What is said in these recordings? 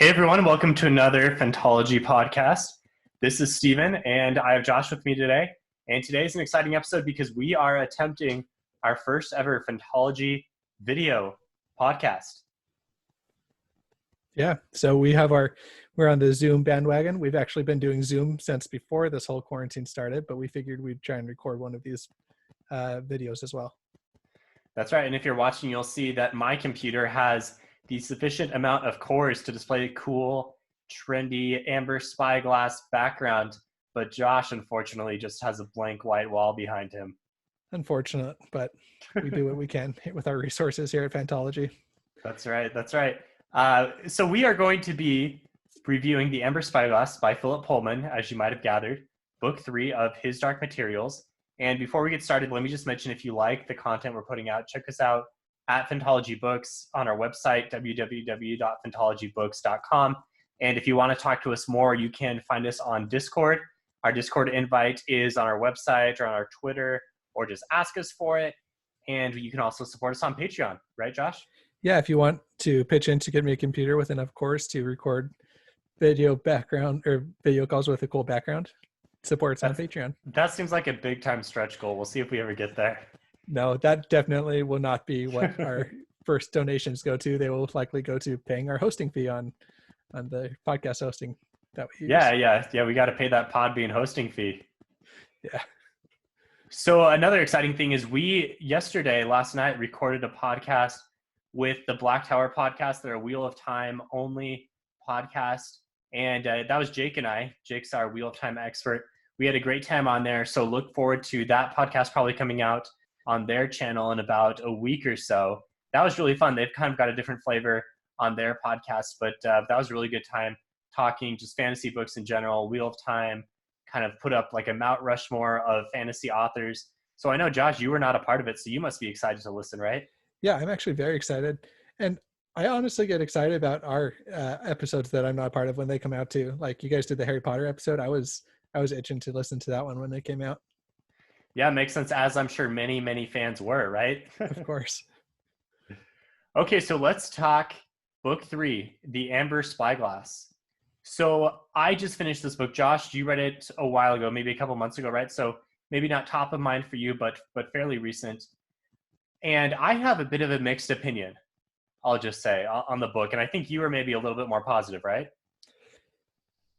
Hey everyone, welcome to another Phantology podcast. This is Steven and I have Josh with me today. And today is an exciting episode because we are attempting our first ever Phantology video podcast. Yeah, so we're on the Zoom bandwagon. We've actually been doing Zoom since before this whole quarantine started, but we figured we'd try and record one of these videos as well. That's right. And if you're watching, you'll see that my computer has the sufficient amount of cores to display a cool, trendy amber spyglass background. But Josh, unfortunately, just has a blank white wall behind him. Unfortunate, but we do what we can with our resources here at Phantology. That's right. That's right. So we are going to be reviewing The Amber Spyglass by Philip Pullman, as you might have gathered, book 3 of His Dark Materials. And before we get started, let me just mention, if you like the content we're putting out, check us out at Phantology Books on our website, www.phantologybooks.com. And if you want to talk to us more, you can find us on Discord. Our Discord invite is on our website or on our Twitter, or just ask us for it. And you can also support us on Patreon, right, Josh? Yeah, if you want to pitch in to get me a computer with enough cores to record video background or video calls with a cool background, supports on Patreon. That seems like a big time stretch goal. We'll see if we ever get there. No, that definitely will not be what our first donations go to. They will likely go to paying our hosting fee on the podcast hosting that we use. Yeah. We got to pay that Podbean hosting fee. Yeah. So another exciting thing is last night, recorded a podcast with the Black Tower podcast. They're a Wheel of Time only podcast. And that was Jake and I. Jake's our Wheel of Time expert. We had a great time on there. So look forward to that podcast probably coming out on their channel in about a week or so. That was really fun. They've kind of got a different flavor on their podcast, but that was a really good time talking just fantasy books in general. Wheel of Time kind of put up like a Mount Rushmore of fantasy authors. So I know, Josh, you were not a part of it, so you must be excited to listen, right? Yeah, I'm actually very excited. And I honestly get excited about our episodes that I'm not a part of when they come out too. Like you guys did the Harry Potter episode. I was itching to listen to that one when they came out. Yeah, it makes sense, as I'm sure many fans were, right? Of course. Okay, so let's talk book 3, The Amber Spyglass. So I just finished this book. Josh, you read it a while ago, maybe a couple months ago, right? So maybe not top of mind for you, but fairly recent. And I have a bit of a mixed opinion, I'll just say, on the book. And I think you were maybe a little bit more positive, right?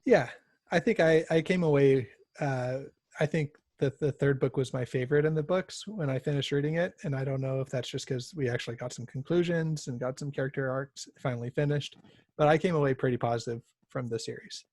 Yeah, I think I came away, I think that the third book was my favorite in the books when I finished reading it. And I don't know if that's just because we actually got some conclusions and got some character arcs finally finished, but I came away pretty positive from the series.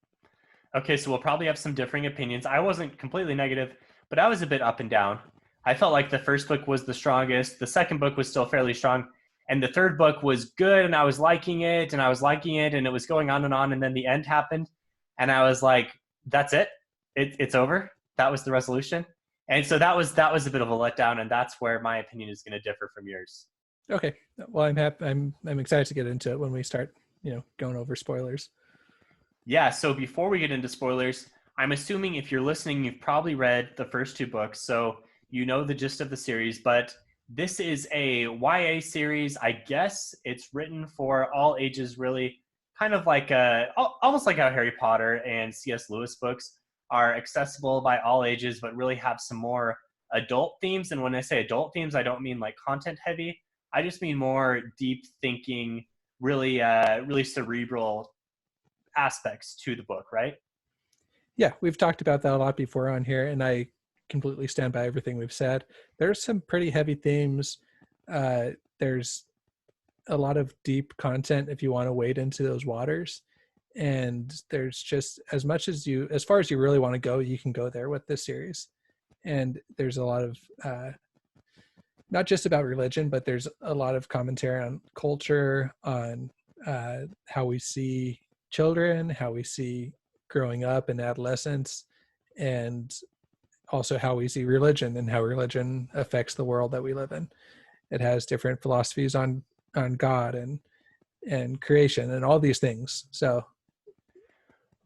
Okay, so we'll probably have some differing opinions. I wasn't completely negative, but I was a bit up and down. I felt like the first book was the strongest. The second book was still fairly strong. And the third book was good, and I was liking it, and it was going on. And then the end happened. And I was like, that's it? It's over? That was the resolution? And so that was a bit of a letdown, and that's where my opinion is going to differ from yours. Okay. Well, I'm happy. I'm excited to get into it when we start, going over spoilers. Yeah, so before we get into spoilers, I'm assuming if you're listening, you've probably read the first 2 books, so you know the gist of the series, but this is a YA series. I guess it's written for all ages, really, kind of like almost like how Harry Potter and C.S. Lewis books are accessible by all ages, but really have some more adult themes. And when I say adult themes, I don't mean like content heavy. I just mean more deep thinking, really cerebral aspects to the book, right? Yeah, we've talked about that a lot before on here, and I completely stand by everything we've said. There's some pretty heavy themes. There's a lot of deep content if you want to wade into those waters. And there's just as far as you really want to go, you can go there with this series. And there's a lot of, not just about religion, but there's a lot of commentary on culture, on how we see children, how we see growing up and adolescence, and also how we see religion and how religion affects the world that we live in. It has different philosophies on God and creation and all these things. So,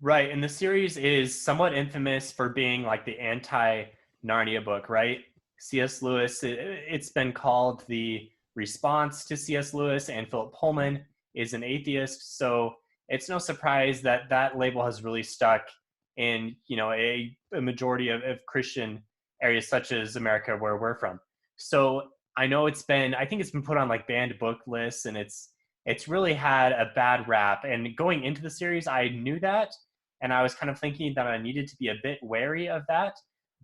right. And the series is somewhat infamous for being like the anti-Narnia book, right? C.S. Lewis, it's been called the response to C.S. Lewis, and Philip Pullman is an atheist. So it's no surprise that that label has really stuck in, a majority of Christian areas such as America, where we're from. So I think it's been put on like banned book lists, and it's really had a bad rap. And going into the series, I knew that, and I was kind of thinking that I needed to be a bit wary of that.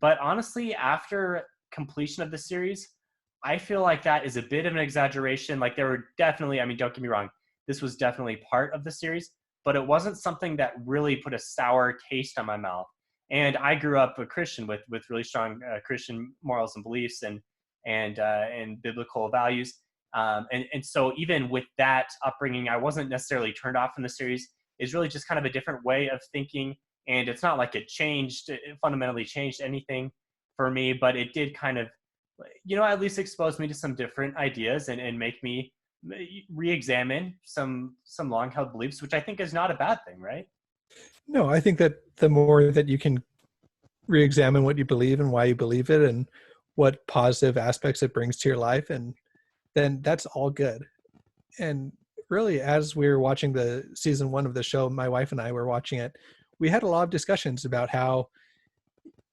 But honestly, after completion of the series, I feel like that is a bit of an exaggeration. Like, there were definitely, I mean, don't get me wrong, this was definitely part of the series, but it wasn't something that really put a sour taste on my mouth. And I grew up a Christian with really strong Christian morals and beliefs, and biblical values. And so even with that upbringing, I wasn't necessarily turned off from the series. It's really just kind of a different way of thinking, and it's not like it fundamentally changed anything for me, but it did kind of, at least expose me to some different ideas, and make me re-examine some long-held beliefs, which I think is not a bad thing, right? No, I think that the more that you can re-examine what you believe and why you believe it and what positive aspects it brings to your life, and then that's all good. And really, as we were watching the season 1 of the show, my wife and I were watching it, we had a lot of discussions about how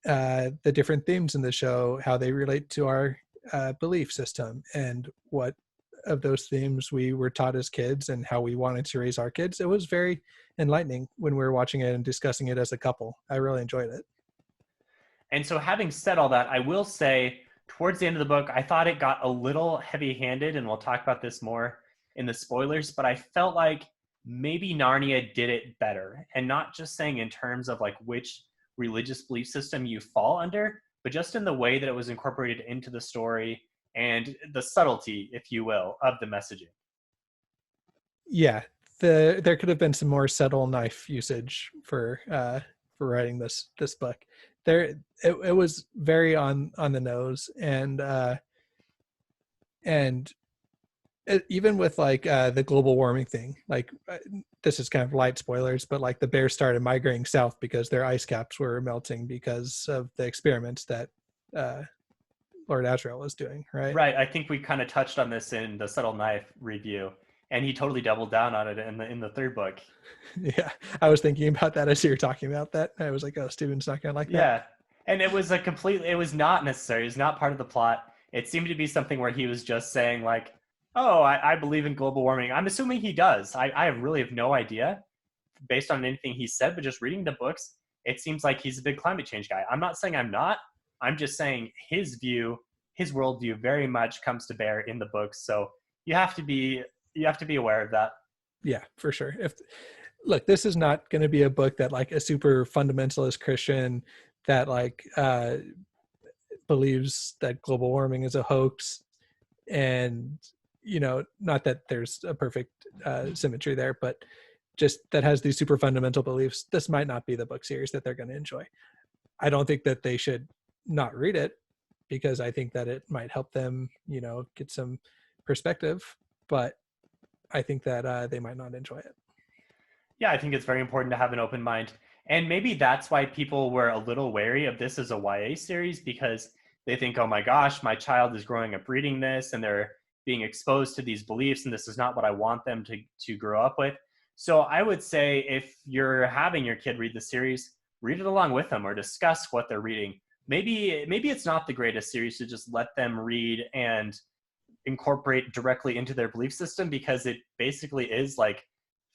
the different themes in the show, how they relate to our belief system, and what of those themes we were taught as kids and how we wanted to raise our kids. It was very enlightening when we were watching it and discussing it as a couple. I really enjoyed it. And so, having said all that, I will say towards the end of the book, I thought it got a little heavy-handed, and we'll talk about this more in the spoilers, but I felt like maybe Narnia did it better. And not just saying in terms of like which religious belief system you fall under, but just in the way that it was incorporated into the story and the subtlety, if you will, of the messaging. Yeah, there could have been some more subtle knife usage for writing this book. It was very on the nose, and even with like the global warming thing, like this is kind of light spoilers, but like the bears started migrating south because their ice caps were melting because of the experiments that Lord Asriel was doing, right? Right. I think we kind of touched on this in the Subtle Knife review, and he totally doubled down on it in the third book. Yeah, I was thinking about that as you were talking about that. I was like, oh, Steven's not gonna like that. Yeah. And it was not necessary. It was not part of the plot. It seemed to be something where he was just saying like, oh, I believe in global warming. I'm assuming he does. I really have no idea based on anything he said, but just reading the books, it seems like he's a big climate change guy. I'm not saying I'm not. I'm just saying his worldview very much comes to bear in the books. So you have to be aware of that. Yeah, for sure. Look, this is not going to be a book that like a super fundamentalist Christian that like believes that global warming is a hoax, and not that there's a perfect symmetry there, but just that has these super fundamental beliefs. This might not be the book series that they're going to enjoy. I don't think that they should not read it, because I think that it might help them, get some perspective, but I think that they might not enjoy it. Yeah, I think it's very important to have an open mind. And maybe that's why people were a little wary of this as a YA series, because they think, oh my gosh, my child is growing up reading this and they're being exposed to these beliefs, and this is not what I want them to grow up with. So I would say if you're having your kid read the series, read it along with them or discuss what they're reading. Maybe it's not the greatest series to just let them read and incorporate directly into their belief system, because it basically is like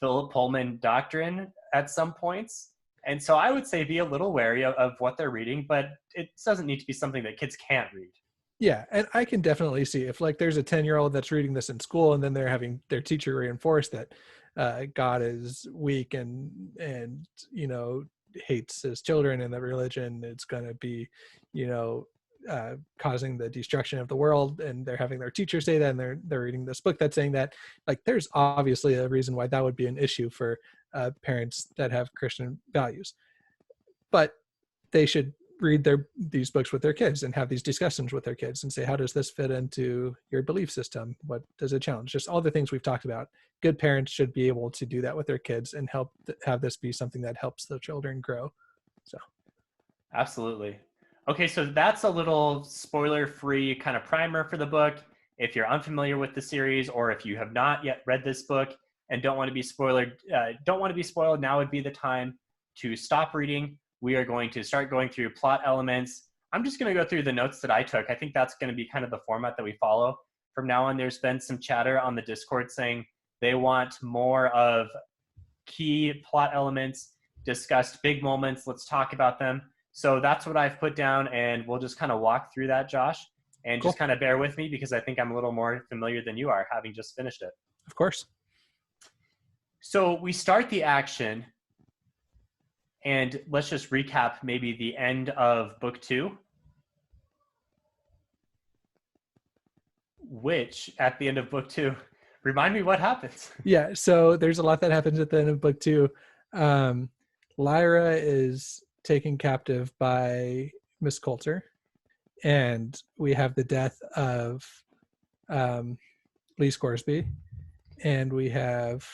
Philip Pullman doctrine at some points. And so I would say be a little wary of what they're reading, but it doesn't need to be something that kids can't read. Yeah, and I can definitely see if like there's a 10-year-old that's reading this in school, and then they're having their teacher reinforce that God is weak and hates his children, and that religion is going to be causing the destruction of the world, and they're having their teacher say that, and they're reading this book that's saying that. Like, there's obviously a reason why that would be an issue for parents that have Christian values, but they should read these books with their kids and have these discussions with their kids and say, how does this fit into your belief system? What does it challenge? Just all the things we've talked about. Good parents should be able to do that with their kids and help have this be something that helps the children grow. So, absolutely. Okay, so that's a little spoiler-free kind of primer for the book. If you're unfamiliar with the series, or if you have not yet read this book and don't want to be spoiled, now would be the time to stop reading. We are going to start going through plot elements. I'm just going to go through the notes that I took. I think that's going to be kind of the format that we follow from now on. There's been some chatter on the Discord saying they want more of key plot elements discussed, big moments. Let's talk about them. So that's what I've put down, and we'll just kind of walk through that, Josh, and Cool. just kind of bear with me because I think I'm a little more familiar than you are, having just finished it. Of course. So we start the action, and let's just recap maybe the end of book 2, which at the end of book 2, remind me what happens. Yeah, so there's a lot that happens at the end of book 2. Lyra is taken captive by Miss Coulter, and we have the death of Lee Scoresby, and we have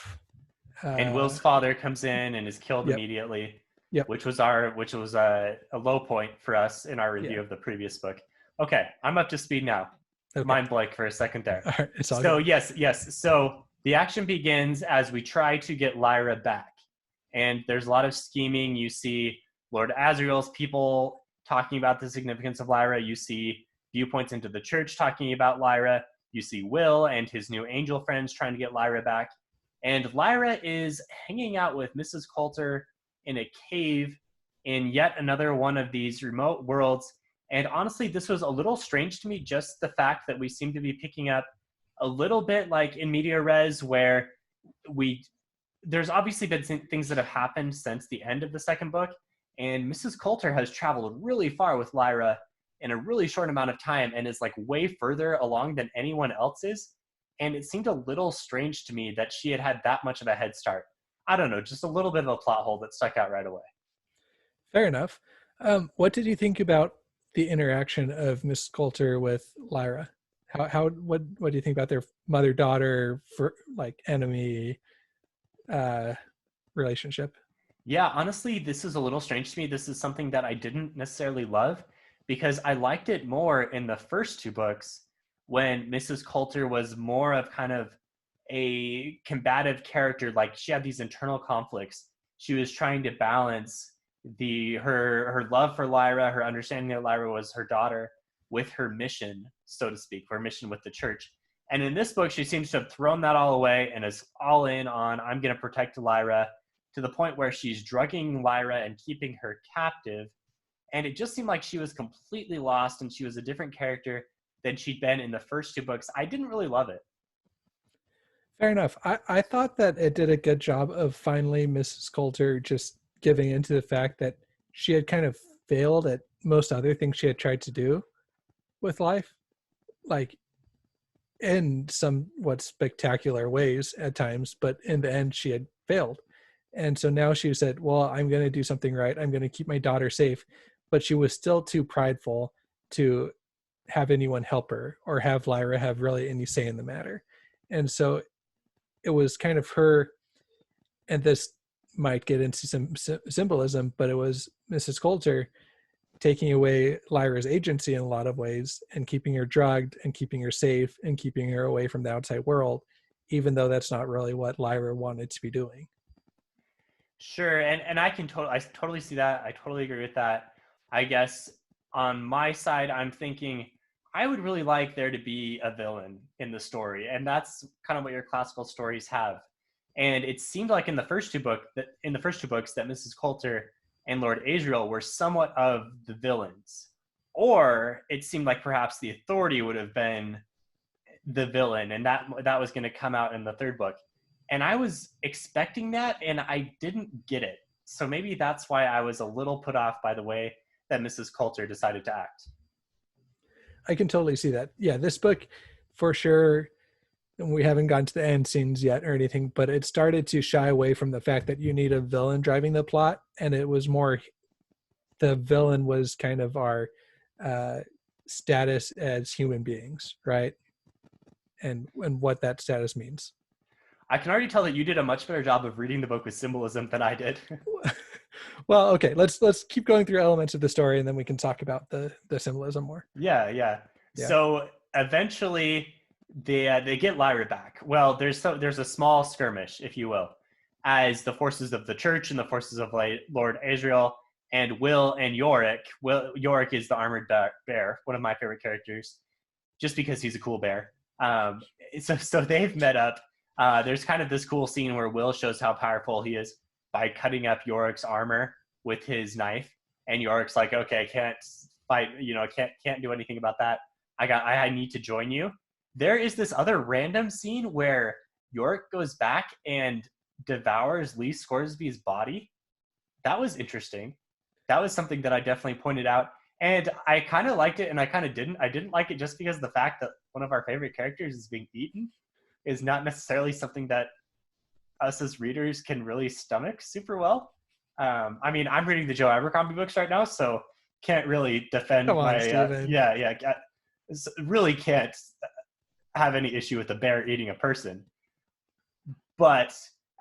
and Will's father comes in and is killed immediately. Yep. Which was a low point for us in our review of the previous book. Okay, I'm up to speed now. Okay. Mind blank for a second there. All right, it's all so good. yes. So the action begins as we try to get Lyra back, and there's a lot of scheming. You see Lord Asriel's people talking about the significance of Lyra. You see viewpoints into the church talking about Lyra. You see Will and his new angel friends trying to get Lyra back, and Lyra is hanging out with Mrs. Coulter in a cave in yet another one of these remote worlds. And honestly, this was a little strange to me, just the fact that we seem to be picking up a little bit like in media res, where there's obviously been things that have happened since the end of the second book, and Mrs. Coulter has traveled really far with Lyra in a really short amount of time and is like way further along than anyone else is. And it seemed a little strange to me that she had that much of a head start. I don't know, just a little bit of a plot hole that stuck out right away. Fair enough. What did you think about the interaction of Miss Coulter with Lyra? What do you think about their mother-daughter for like enemy relationship? Yeah, honestly, this is a little strange to me. This is something that I didn't necessarily love because I liked it more in the first 2 books when Mrs. Coulter was more of kind of a combative character. Like she had these internal conflicts. She was trying to balance her love for Lyra, her understanding that Lyra was her daughter, with her mission, so to speak, her mission with the church. And in this book, she seems to have thrown that all away and is all in on, I'm going to protect Lyra, to the point where she's drugging Lyra and keeping her captive. And it just seemed like she was completely lost and she was a different character than she'd been in the first 2 books. I didn't really love it. Fair enough. I thought that it did a good job of finally Mrs. Coulter just giving into the fact that she had kind of failed at most other things she had tried to do with life, like in somewhat spectacular ways at times, but in the end she had failed. And so now she said, well, I'm going to do something right. I'm going to keep my daughter safe. But she was still too prideful to have anyone help her or have Lyra have really any say in the matter. And so it was kind of her, and this might get into some symbolism, but it was Mrs. Coulter taking away Lyra's agency in a lot of ways and keeping her drugged and keeping her safe and keeping her away from the outside world, even though that's not really what Lyra wanted to be doing. Sure, and I totally see that. I totally agree with that. I guess on my side, I'm thinking I would really like there to be a villain in the story, and that's kind of what your classical stories have. And it seemed like in the first two books that Mrs. Coulter and Lord Asriel were somewhat of the villains, or it seemed like perhaps the Authority would have been the villain, and that was going to come out in the third book. And I was expecting that, and I didn't get it. So maybe that's why I was a little put off by the way that Mrs. Coulter decided to act. I can totally see that. Yeah, this book, for sure, and we haven't gotten to the end scenes yet or anything, but it started to shy away from the fact that you need a villain driving the plot, and it was more the villain was kind of our status as human beings, right? And what that status means. I can already tell that you did a much better job of reading the book with symbolism than I did. Well, okay, let's keep going through elements of the story, and then we can talk about the symbolism more. Yeah. So eventually they get Lyra back. Well, there's a small skirmish, if you will, as the forces of the church and the forces of Lord Asriel and Will and Yorick. Yorick is the armored bear, one of my favorite characters, just because he's a cool bear. So they've met up. There's kind of this cool scene where Will shows how powerful he is by cutting up Yorick's armor with his knife, and Yorick's like, "Okay, I can't fight. Can't do anything about that. I need to join you." There is this other random scene where Yorick goes back and devours Lee Scoresby's body. That was interesting. That was something that I definitely pointed out. And I kind of liked it and I kind of didn't. I didn't like it just because of the fact that one of our favorite characters is being eaten is not necessarily something that us as readers can really stomach super well. I mean, I'm reading the Joe Abercrombie books right now, so can't really defend Come on, my Steven. really can't have any issue with a bear eating a person. But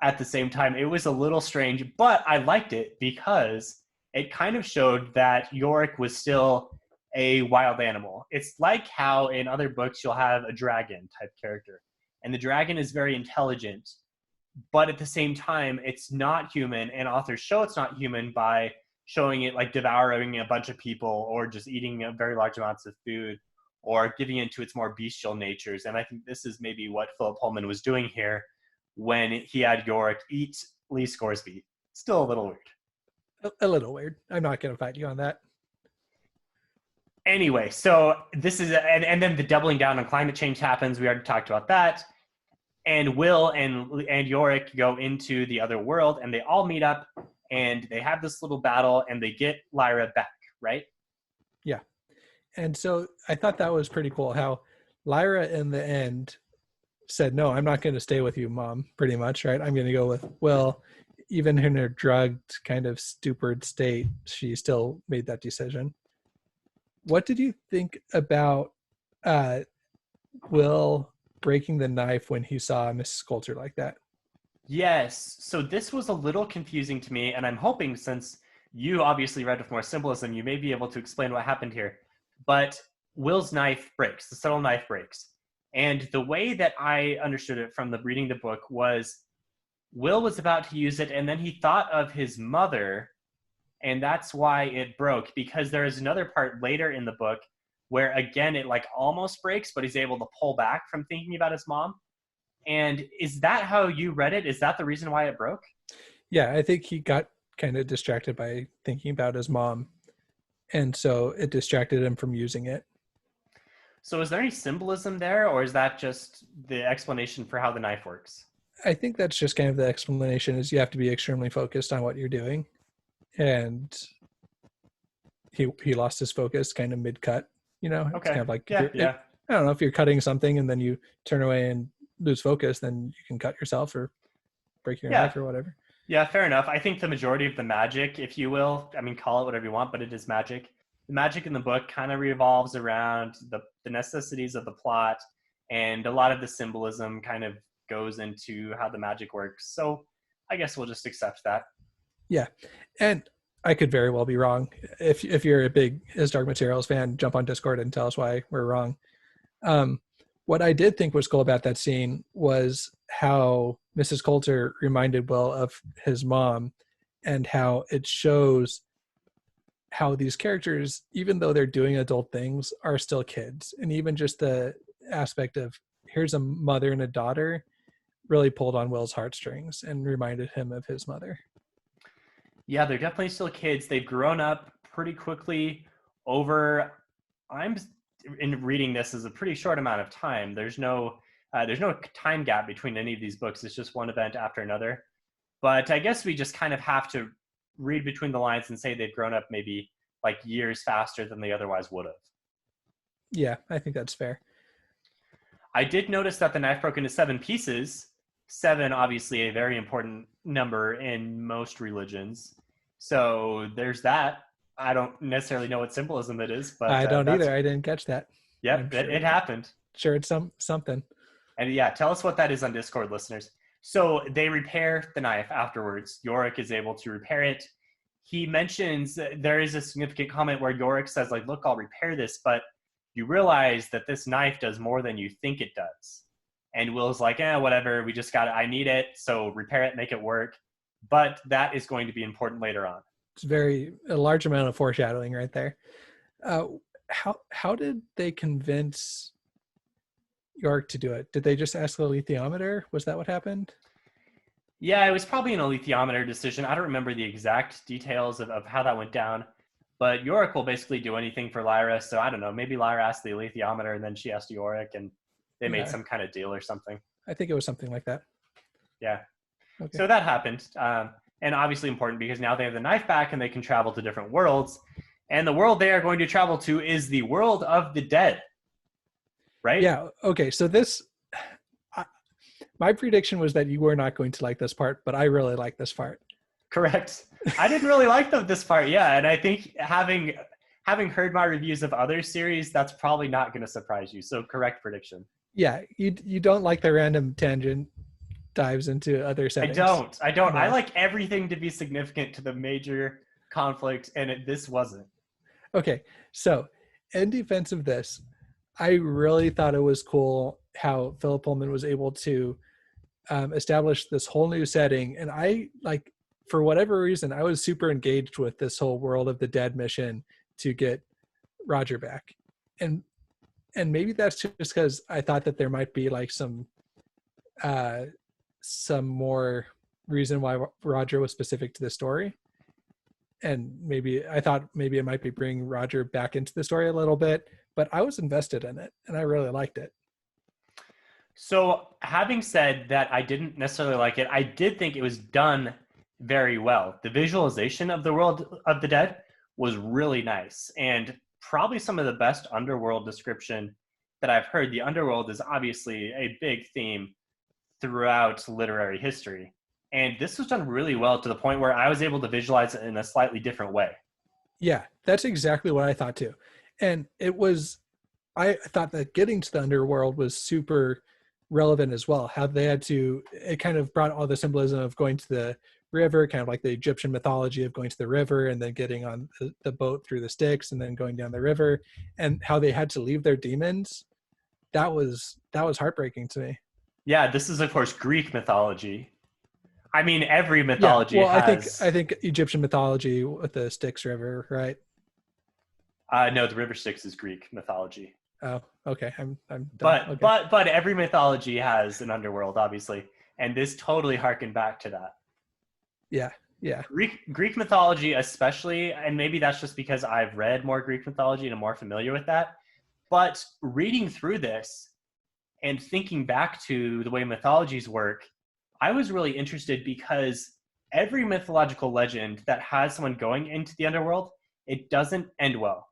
at the same time, it was a little strange, but I liked it because it kind of showed that Yorick was still a wild animal. It's like how in other books you'll have a dragon type character, and the dragon is very intelligent, but at the same time, it's not human, and authors show it's not human by showing it like devouring a bunch of people or just eating very large amounts of food or giving into its more bestial natures. And I think this is maybe what Philip Pullman was doing here when he had Yorick eat Lee Scoresby. Still a little weird. A little weird. I'm not going to fight you on that. Anyway, so this is, and then the doubling down on climate change happens. We already talked about that. And Will and Yorick go into the other world, and they all meet up, and they have this little battle, and they get Lyra back, right? Yeah. And so I thought that was pretty cool how Lyra in the end said, "No, I'm not going to stay with you, Mom," pretty much, right? I'm going to go with Will. Even in her drugged, kind of stupid state, she still made that decision. What did you think about Will breaking the knife when he saw Mrs. Coulter like that? Yes. So this was a little confusing to me, and I'm hoping, since you obviously read with more symbolism, you may be able to explain what happened here. But Will's knife breaks, the subtle knife breaks. And the way that I understood it from reading the book was Will was about to use it, and then he thought of his mother, and that's why it broke, because there is another part later in the book where, again, it like almost breaks, but he's able to pull back from thinking about his mom. And is that how you read it? Is that the reason why it broke? Yeah, I think he got kind of distracted by thinking about his mom, and so it distracted him from using it. So is there any symbolism there, or is that just the explanation for how the knife works? I think that's just kind of the explanation, is you have to be extremely focused on what you're doing. And he lost his focus kind of mid-cut, Okay. It's kind of like, yeah. I don't know, if you're cutting something and then you turn away and lose focus, then you can cut yourself or break your knife or whatever. Yeah, fair enough. I think the majority of the magic, if you will, I mean, call it whatever you want, but it is magic. The magic in the book kind of revolves around the necessities of the plot, and a lot of the symbolism kind of goes into how the magic works. So I guess we'll just accept that. Yeah. And I could very well be wrong. If you're a big His Dark Materials fan, jump on Discord and tell us why we're wrong. What I did think was cool about that scene was how Mrs. Coulter reminded Will of his mom, and how it shows how these characters, even though they're doing adult things, are still kids. And even just the aspect of here's a mother and a daughter really pulled on Will's heartstrings and reminded him of his mother. Yeah, they're definitely still kids. They've grown up pretty quickly over, I'm in reading this as a pretty short amount of time. There's no time gap between any of these books. It's just one event after another. But I guess we just kind of have to read between the lines and say they've grown up maybe like years faster than they otherwise would have. Yeah, I think that's fair. I did notice that the knife broke into 7 pieces. 7, obviously a very important number in most religions. So there's that. I don't necessarily know what symbolism it is, but I don't either. I didn't catch that. Yep, sure it happened. Sure, it's something. And yeah, tell us what that is on Discord, listeners. So they repair the knife afterwards. Yorick is able to repair it. He mentions there is a significant comment where Yorick says, like, look, I'll repair this, but you realize that this knife does more than you think it does. And Will's like, whatever, we just got it. I need it, so repair it, make it work. But that is going to be important later on. It's a large amount of foreshadowing right there. How did they convince York to do it? Did they just ask the alethiometer? Was that what happened? Yeah, it was probably an alethiometer decision. I don't remember the exact details of how that went down. But Yorick will basically do anything for Lyra. So I don't know, maybe Lyra asked the alethiometer and then she asked Yorick and they made some kind of deal or something. I think it was something like that. Yeah. Okay. So that happened. And obviously important because now they have the knife back and they can travel to different worlds. And the world they are going to travel to is the world of the dead. Right? Yeah. Okay. So my prediction was that you were not going to like this part, but I really like this part. Correct. I didn't really like this part. Yeah. And I think having heard my reviews of other series, that's probably not going to surprise you. So correct prediction. Yeah. You don't like the random tangent dives into other settings. I don't. No. I like everything to be significant to the major conflict, and this wasn't. Okay. So in defense of this, I really thought it was cool how Philip Pullman was able to establish this whole new setting. And I for whatever reason, I was super engaged with this whole World of the Dead mission to get Roger back. And maybe that's just because I thought that there might be like some more reason why Roger was specific to the story. And maybe I thought maybe it might be bringing Roger back into the story a little bit, but I was invested in it and I really liked it. So having said that, I didn't necessarily like it. I did think it was done very well. The visualization of the World of the Dead was really nice and probably some of the best underworld description that I've heard. The underworld is obviously a big theme throughout literary history. And this was done really well to the point where I was able to visualize it in a slightly different way. Yeah, that's exactly what I thought too. And I thought that getting to the underworld was super relevant as well. How they had to, it kind of brought all the symbolism of going to the river, kind of like the Egyptian mythology of going to the river and then getting on the boat through the Styx and then going down the river, and how they had to leave their demons. That was heartbreaking to me. Yeah, this is of course Greek mythology. I mean, every mythology has... I think Egyptian mythology with the Styx River, right? No, the River Styx is Greek mythology. Oh, okay. I'm done. But every mythology has an underworld, obviously, and this totally harkened back to that. Yeah. Greek mythology, especially, and maybe that's just because I've read more Greek mythology and I'm more familiar with that. But reading through this and thinking back to the way mythologies work, I was really interested because every mythological legend that has someone going into the underworld, it doesn't end well.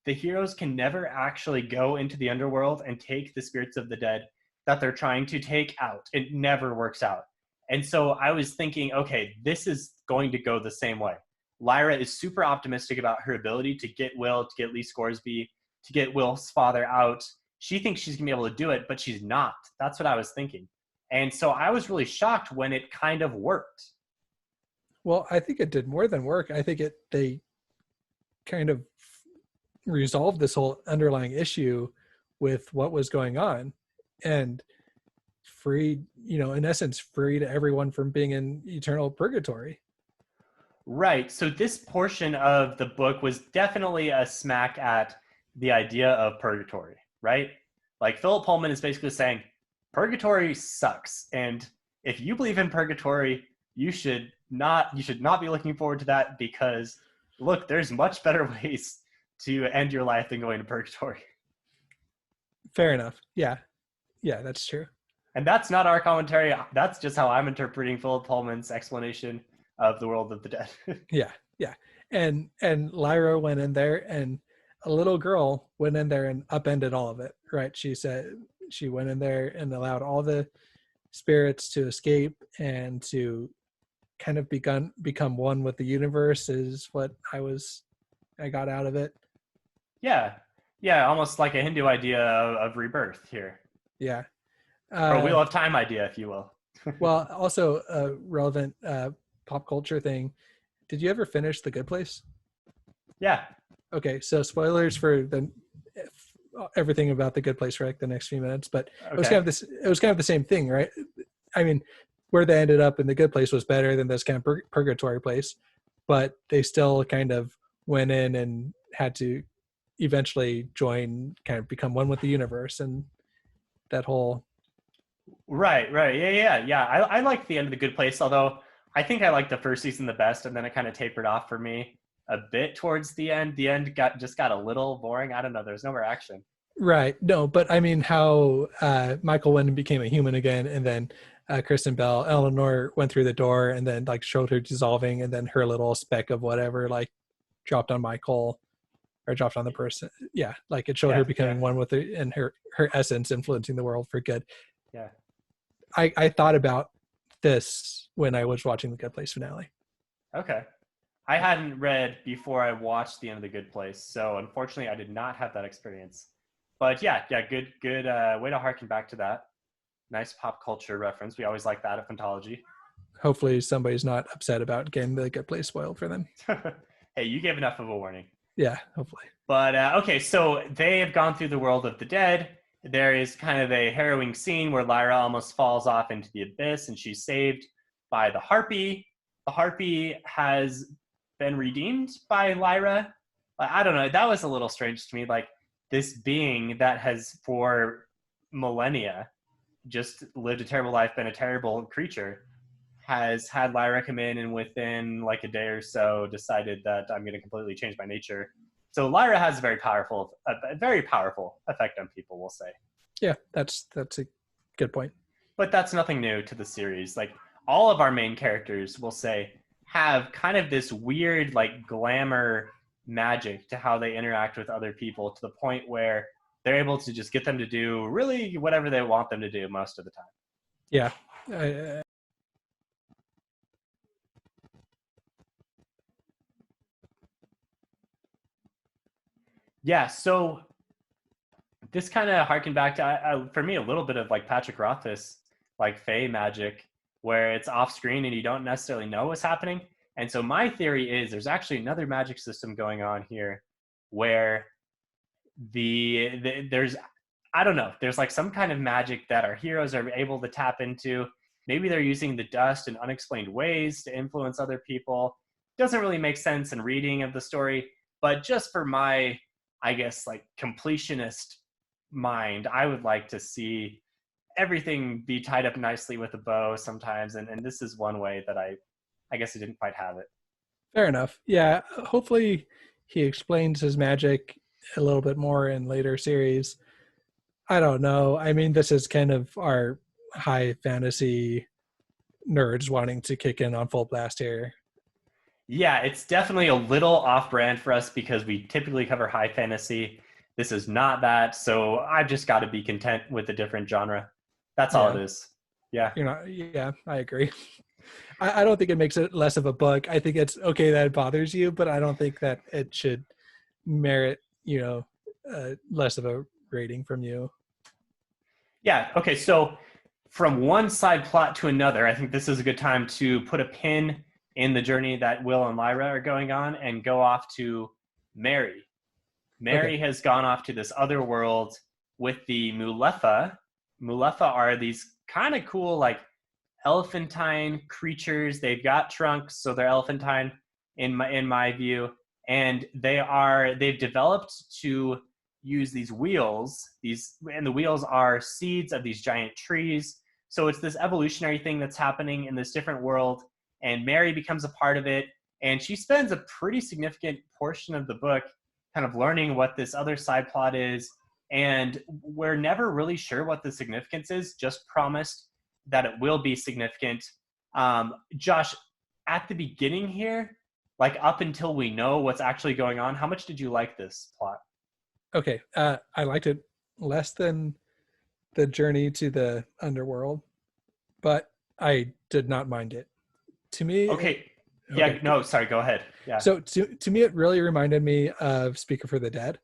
The heroes can never actually go into the underworld and take the spirits of the dead that they're trying to take out. It never works out. And so I was thinking, okay, this is going to go the same way. Lyra is super optimistic about her ability to get Will, to get Lee Scoresby, to get Will's father out. She thinks she's going to be able to do it, but she's not. That's what I was thinking. And so I was really shocked when it kind of worked. Well, I think it did more than work. I think they kind of resolved this whole underlying issue with what was going on and freed, in essence, freed everyone from being in eternal purgatory. Right. So this portion of the book was definitely a smack at the idea of purgatory, right? Like Philip Pullman is basically saying, purgatory sucks. And if you believe in purgatory, you should not be looking forward to that because, look, there's much better ways to end your life than going to purgatory. Fair enough. Yeah, that's true. And that's not our commentary. That's just how I'm interpreting Philip Pullman's explanation of the world of the dead. Yeah. And Lyra went in there, and a little girl went in there and upended all of it, right? She said she went in there and allowed all the spirits to escape and to kind of become one with the universe is what I got out of it. Yeah, almost like a Hindu idea of rebirth here. Yeah. Or a Wheel of Time idea, if you will. Well, also a relevant pop culture thing. Did you ever finish The Good Place? Yeah. Okay, so spoilers for everything about the Good Place for like the next few minutes, but it was Okay. kind of the same thing, right? I mean, where they ended up in the Good Place was better than this kind of purgatory place, but they still kind of went in and had to eventually join, kind of become one with the universe, and that whole. Right. Yeah. I like the end of the Good Place, although I think I liked the first season the best, and then it kind of tapered off for me a bit towards the end. The end got a little boring. I don't know. There's no more action. Right. No, but I mean how Michael went and became a human again, and then Kristen Bell, Eleanor went through the door and then like showed her dissolving, and then her little speck of whatever like dropped on Michael or dropped on the person. Yeah, like it showed her becoming one with her and her essence influencing the world for good. Yeah. I thought about this when I was watching the Good Place finale. Okay. I hadn't read before I watched the end of the Good Place, so unfortunately I did not have that experience. But yeah, good way to harken back to that. Nice pop culture reference. We always like that at Mythology. Hopefully somebody's not upset about getting the Good Place spoiled for them. Hey, you gave enough of a warning. Yeah, hopefully. But okay, so they have gone through the world of the dead. There is kind of a harrowing scene where Lyra almost falls off into the abyss and she's saved by the Harpy. The Harpy has been redeemed by Lyra. I don't know. That was a little strange to me. Like this being that has for millennia just lived a terrible life, been a terrible creature, has had Lyra come in and within like a day or so decided that I'm going to completely change my nature. So Lyra has a very powerful effect on people, we'll say. Yeah, that's a good point. But that's nothing new to the series. Like all of our main characters, we'll say, have kind of this weird like glamour magic to how they interact with other people, to the point where they're able to just get them to do really whatever they want them to do most of the time. Yeah. Yeah, so this kind of harkened back to, for me, a little bit of like Patrick Rothfuss, like Fae magic, where it's off screen and you don't necessarily know what's happening. And so my theory is there's actually another magic system going on here where there's, I don't know, there's like some kind of magic that our heroes are able to tap into. Maybe they're using the dust in unexplained ways to influence other people. Doesn't really make sense in reading of the story, but just for my, I guess, like completionist mind, I would like to see everything be tied up nicely with a bow sometimes, and this is one way that I guess I didn't quite have it. Fair enough. Yeah, hopefully he explains his magic a little bit more in later series. I don't know. I mean, this is kind of our high fantasy nerds wanting to kick in on full blast here. Yeah, it's definitely a little off-brand for us because we typically cover high fantasy. This is not that, so I've just got to be content with a different genre. That's all it is. Yeah. Yeah, I agree. I don't think it makes it less of a book. I think it's okay that it bothers you, but I don't think that it should merit, less of a rating from you. Yeah. Okay. So from one side plot to another, I think this is a good time to put a pin in the journey that Will and Lyra are going on and go off to Mary. Mary has gone off to this other world with the Mulefa. Mulefa are these kind of cool, like elephantine creatures. They've got trunks, so they're elephantine in my view, and they've developed to use these wheels. And the wheels are seeds of these giant trees. So it's this evolutionary thing that's happening in this different world, and Mary becomes a part of it, and she spends a pretty significant portion of the book kind of learning what this other side plot is, and we're never really sure what the significance is, just promised that it will be significant. Josh, at the beginning here, like up until we know what's actually going on, how much did you like this plot? Okay, I liked it less than the journey to the underworld, but I did not mind it. To me, okay. Yeah, no, sorry, go ahead. Yeah. So to me, it really reminded me of Speaker for the Dead,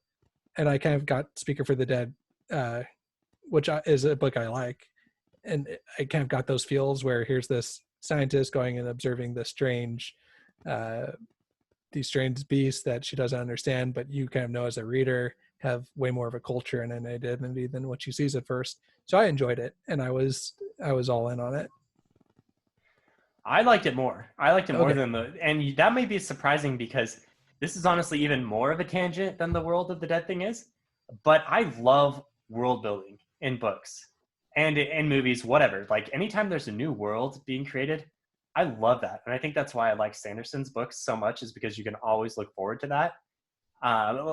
and I kind of got Speaker for the Dead, which is a book I like, and I kind of got those feels where here's this scientist going and observing this these strange beasts that she doesn't understand, but you kind of know as a reader have way more of a culture and an identity than what she sees at first. So I enjoyed it, and I was all in on it. I liked it more. I liked it more Okay. than and that may be surprising because this is honestly even more of a tangent than the World of the Dead thing is. But I love world building in books and in movies, whatever. Like anytime there's a new world being created, I love that. And I think that's why I like Sanderson's books so much, is because you can always look forward to that.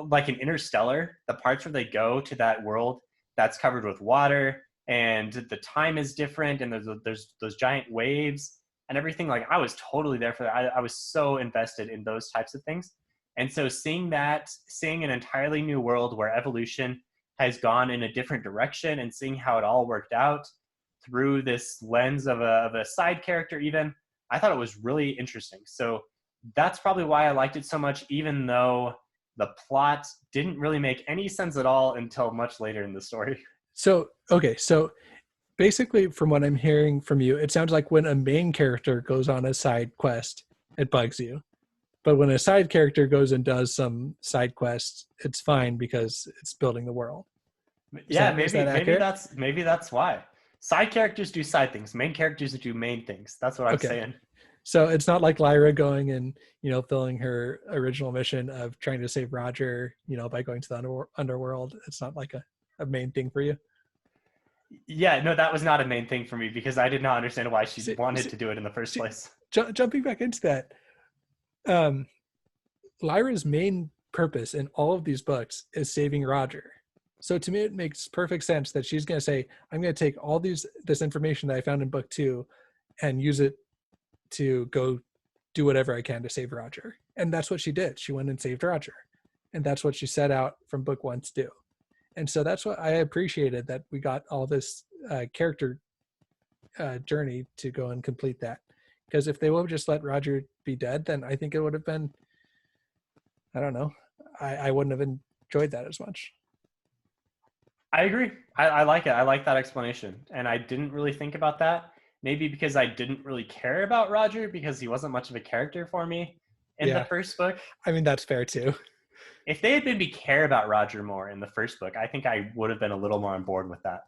Like in Interstellar, the parts where they go to that world that's covered with water and the time is different and there's those giant waves and everything. Like I was totally there for that. I was so invested in those types of things. And so seeing an entirely new world where evolution has gone in a different direction and seeing how it all worked out through this lens of a side character even, I thought it was really interesting. So that's probably why I liked it so much, even though the plot didn't really make any sense at all until much later in the story. So, okay. So basically, from what I'm hearing from you, it sounds like when a main character goes on a side quest, it bugs you. But when a side character goes and does some side quests, it's fine because it's building the world. Is that accurate? Maybe that's why. Side characters do side things. Main characters do main things. That's what I'm Okay. saying. So it's not like Lyra going and, filling her original mission of trying to save Roger, by going to the underworld. It's not like a main thing for you. Yeah, no, that was not a main thing for me because I did not understand why she wanted to do it in the first place. Jumping back into that, Lyra's main purpose in all of these books is saving Roger. So to me, it makes perfect sense that she's going to say, I'm going to take all this information that I found in book 2 and use it to go do whatever I can to save Roger. And that's what she did. She went and saved Roger. And that's what she set out from book 1 to do. And so that's what I appreciated, that we got all this character journey to go and complete that. Because if they would have just let Roger be dead, then I think it would have been, I don't know, I wouldn't have enjoyed that as much. I agree. I like it. I like that explanation. And I didn't really think about that. Maybe because I didn't really care about Roger because he wasn't much of a character for me in the first book. I mean, that's fair too. If they had made me care about Roger more in the first book, I think I would have been a little more on board with that.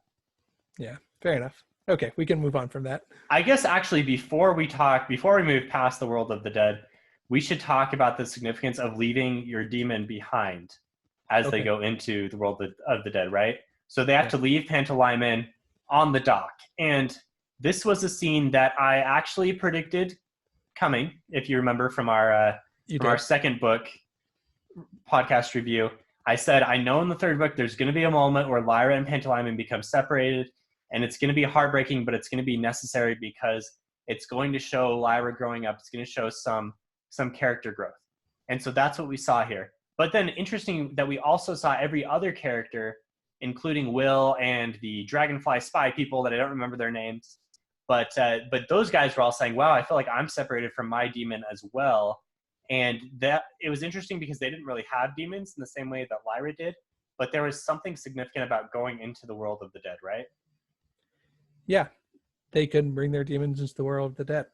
Yeah, fair enough. Okay, we can move on from that. I guess actually before we move past the World of the Dead, we should talk about the significance of leaving your demon behind as they go into the World of the Dead, right? So they have to leave Pantalaimon on the dock. And this was a scene that I actually predicted coming, if you remember from our second book podcast review. I said, I know in the third book there's going to be a moment where Lyra and Pantalaimon become separated, and it's going to be heartbreaking, but it's going to be necessary because it's going to show Lyra growing up. It's going to show some character growth. And so that's what we saw here. But then interesting that we also saw every other character, including Will and the Dragonfly spy people that I don't remember their names. But those guys were all saying, wow, I feel like I'm separated from my demon as well. And that it was interesting because they didn't really have demons in the same way that Lyra did, but there was something significant about going into the world of the dead, right? Yeah, they couldn't bring their demons into the world of the dead.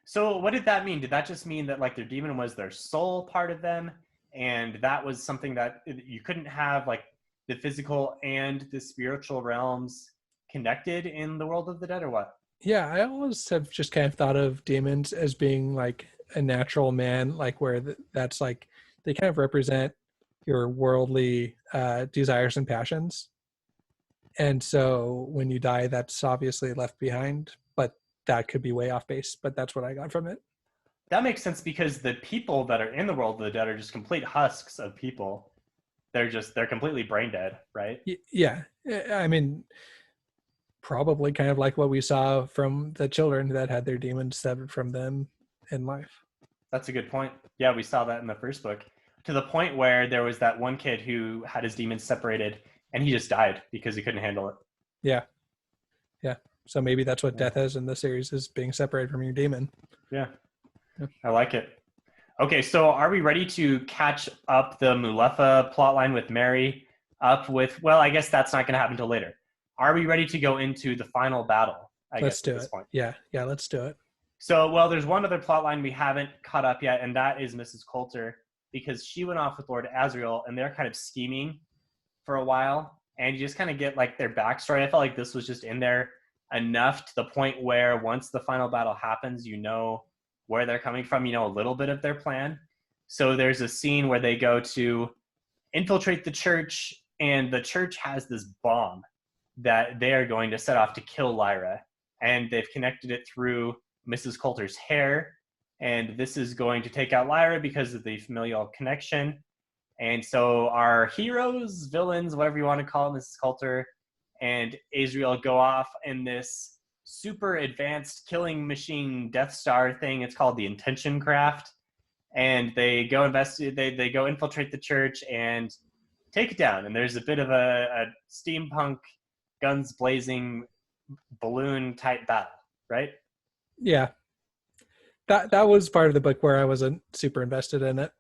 So what did that mean? Did that just mean that like their demon was their soul part of them, and that was something that you couldn't have like the physical and the spiritual realms connected in the world of the dead, or what? Yeah, I always have just kind of thought of demons as being like a natural man, like where that's like they kind of represent your worldly desires and passions. And so when you die, that's obviously left behind, but that could be way off base, but that's what I got from it. That makes sense because the people that are in the world of the dead are just complete husks of people. They're completely brain dead, right? Yeah. I mean, probably kind of like what we saw from the children that had their demons severed from them in life. That's a good point. Yeah, we saw that in the first book, to the point where there was that one kid who had his demons separated and he just died because he couldn't handle it. Yeah. So maybe that's what death is in the series, is being separated from your demon. Yeah. I like it. Okay, so are we ready to catch up the Mulefa plotline with Mary up with, well, I guess that's not going to happen until later. Are we ready to go into the final battle? Let's do it. Yeah, let's do it. So, well, there's one other plotline we haven't caught up yet, and that is Mrs. Coulter. because she went off with Lord Asriel and they're kind of scheming for a while, and you just kind of get like their backstory. I felt like this was just in there enough to the point where once the final battle happens, you know where they're coming from, you know a little bit of their plan. So there's a scene where they go to infiltrate the church, and the church has this bomb that they are going to set off to kill Lyra, and they've connected it through Mrs. Coulter's hair, and this is going to take out Lyra because of the familial connection. And so our heroes, villains, whatever you want to call them, Mrs. Coulter and Asriel, go off in this super advanced killing machine Death Star thing. It's called the Intention Craft. And they go investigate, they go infiltrate the church and take it down. And there's a bit of a steampunk, guns blazing, balloon type battle, right? Yeah. That was part of the book where I wasn't super invested in it.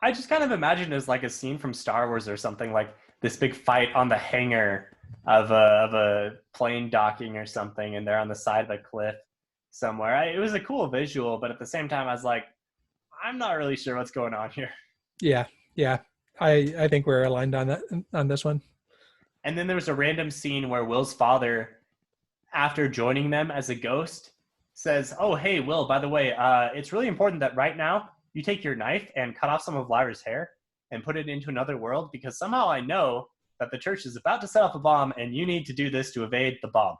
I just kind of imagined it as like a scene from Star Wars or something, like this big fight on the hangar of a plane docking or something, and they're on the side of a cliff somewhere. It was a cool visual, but at the same time, I was like, I'm not really sure what's going on here. Yeah. I think we're aligned on that, on this one. And then there was a random scene where Will's father, after joining them as a ghost, says, "Oh, hey, Will, by the way, it's really important that right now you take your knife and cut off some of Lyra's hair and put it into another world, because somehow I know that the church is about to set off a bomb and you need to do this to evade the bomb."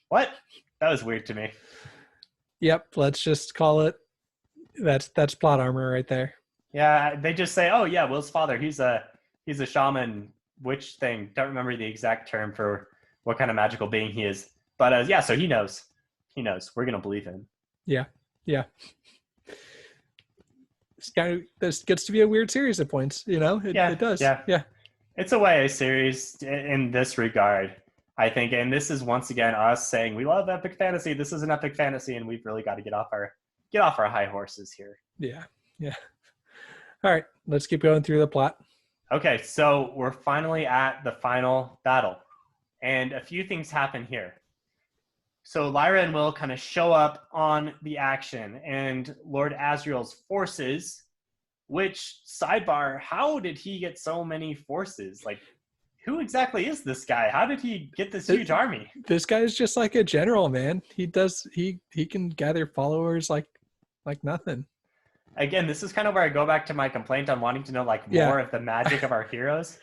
What? That was weird to me. Yep, let's just call it, that's plot armor right there. Yeah, they just say, "Oh yeah, Will's father, he's a shaman witch thing." Don't remember the exact term for what kind of magical being he is. But yeah, so he knows. He knows. We're going to believe him. Yeah. This gets to be a weird series at points, you know? It does. Yeah. It's a YA series in this regard, I think. And this is once again us saying we love epic fantasy. This is an epic fantasy, and we've really got to get off our high horses here. Yeah. All right, let's keep going through the plot. Okay, so we're finally at the final battle. And a few things happen here. So Lyra and Will kind of show up on the action, and Lord Asriel's forces, which, sidebar, how did he get so many forces? Like, who exactly is this guy? How did he get this huge army? This guy's just like a general, man. He can gather followers like nothing. Again, this is kind of where I go back to my complaint on wanting to know like more of the magic of our heroes.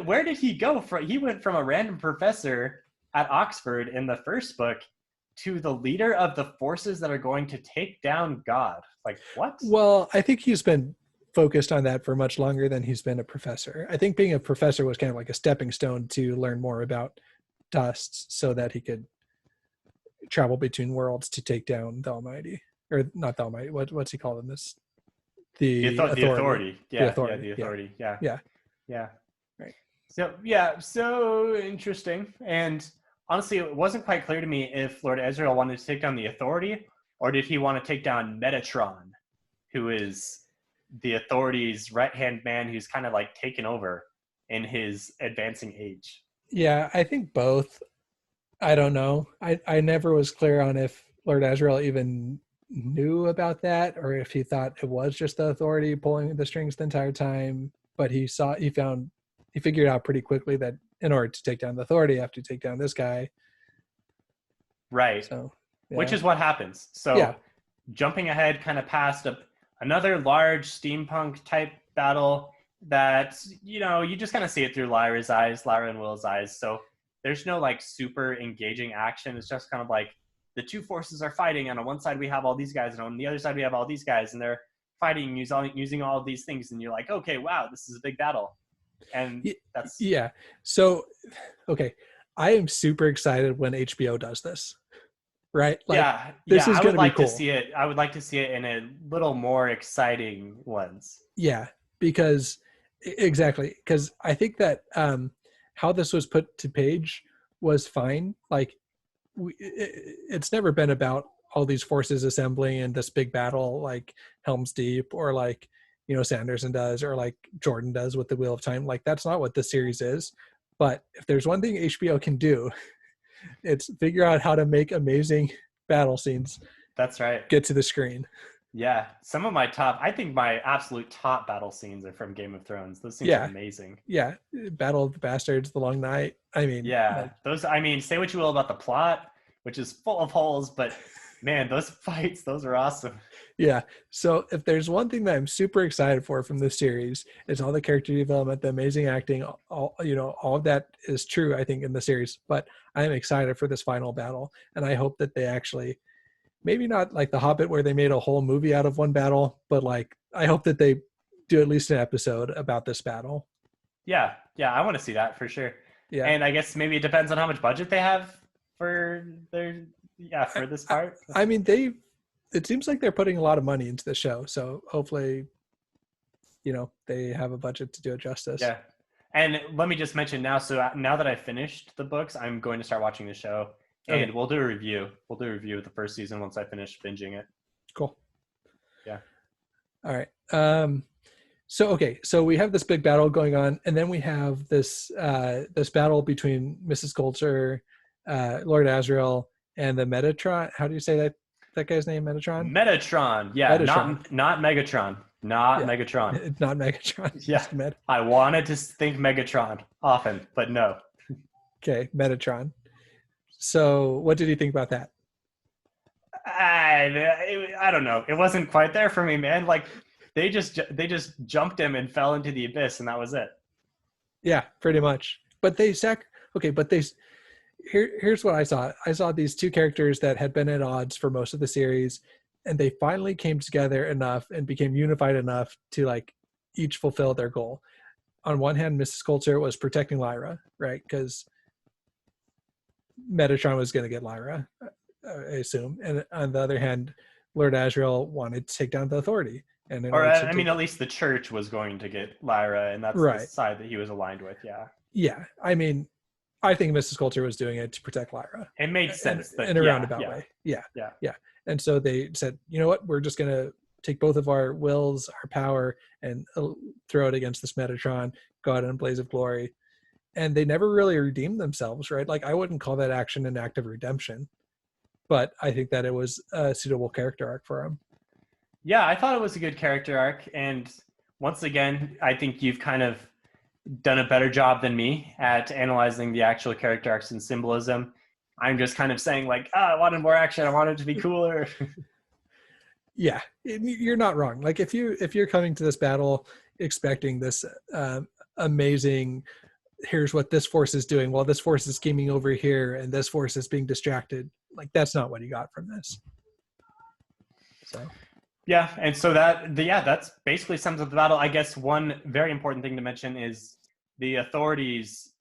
Where did he go from? He went from a random professor at Oxford in the first book to the leader of the forces that are going to take down God. Like, what? Well, I think he's been focused on that for much longer than he's been a professor. I think being a professor was kind of like a stepping stone to learn more about dust so that he could travel between worlds to take down the Almighty. Or not the Almighty. What's he called in this? The authority. Yeah, the authority. Yeah. Right. So interesting. And honestly, it wasn't quite clear to me if Lord Asriel wanted to take down the authority, or did he want to take down Metatron, who is the authority's right-hand man who's kind of like taken over in his advancing age. Yeah, I think both. I don't know. I never was clear on if Lord Asriel even knew about that, or if he thought it was just the authority pulling the strings the entire time. But he figured out pretty quickly that in order to take down the authority, you have to take down this guy. Right. So, yeah. Which is what happens. So jumping ahead kind of past another large steampunk type battle that, you just kind of see it through Lyra and Will's eyes. So there's no like super engaging action. It's just kind of like the two forces are fighting, and on one side we have all these guys, and on the other side we have all these guys, and they're fighting using all of these things, and you're like, okay, wow, this is a big battle. And that's so okay, I am super excited when HBO does this, right? Like, this is going to be cool. I would like to see it in a little more exciting lens. Yeah, because I think that how this was put to page was fine. Like, it's never been about all these forces assembling in this big battle like Helm's Deep, or like, Sanderson does, or like Jordan does with the Wheel of Time. Like, that's not what this series is. But if there's one thing HBO can do, it's figure out how to make amazing battle scenes. That's right. Get to the screen. Yeah, some of I think my absolute top battle scenes are from Game of Thrones. Those scenes are Yeah, amazing. yeah. Battle of the Bastards, The Long Night. I mean, Yeah, like, those, I mean, say what you will about the plot, which is full of holes, but man, those fights, those are awesome. yeah. So if there's one thing that I'm super excited for from this series, is all the character development, the amazing acting, all of that is true, I think, in the series. But I am excited for this final battle, and I hope that they actually, maybe not like The Hobbit where they made a whole movie out of one battle, but like I hope that they do at least an episode about this battle. Yeah, yeah, I want to see that for sure. Yeah. And I guess maybe it depends on how much budget they have for their, yeah, I, for this I, part. I mean, it seems like they're putting a lot of money into the show. So hopefully, they have a budget to do it justice. Yeah. And let me just mention now, so now that I've finished the books, I'm going to start watching the show, and Okay, we'll do a review. We'll do a review of the first season once I finish binging it. cool. Yeah. All right. So we have this big battle going on, and then we have this battle between Mrs. Coulter, Lord Asriel, and the Metatron. How do you say that guy's name? Metatron. Metatron. Yeah, Metatron. not Megatron. Not Yeah, Megatron. not Megatron. Yeah. Just I wanted to think Megatron often, but no. Okay, Metatron. So, what did you think about that? I don't know. It wasn't quite there for me, man. Like they just jumped him and fell into the abyss, and that was it. Yeah, pretty much. But here's what I saw. I saw these two characters that had been at odds for most of the series, and they finally came together enough and became unified enough to like each fulfill their goal. On one hand, Mrs. Coulter was protecting Lyra, right? Because Metatron was going to get Lyra, I assume. And on the other hand, Lord Asriel wanted to take down the Authority. And Or I mean, at least the church was going to get Lyra, and that's right. the side that he was aligned with. Yeah. Yeah. I mean, I think Mrs. Coulter was doing it to protect Lyra. It made sense in a roundabout way. Yeah. And so they said, you know what? We're just going to take both of our wills, our power, and throw it against this Metatron, go out in a blaze of glory. And they never really redeemed themselves, right? Like, I wouldn't call that action an act of redemption, but I think that it was a suitable character arc for him. Yeah, I thought it was a good character arc. And once again, I think you've kind of done a better job than me at analyzing the actual character arcs and symbolism. I'm just kind of saying like, I wanted more action. I wanted it to be cooler. Yeah, you're not wrong. Like if you're coming to this battle expecting this amazing, here's what this force is doing while this force is scheming over here and this force is being distracted, like that's not what you got from this. So yeah, and so that's basically sums up the battle. I guess one very important thing to mention is the Authority's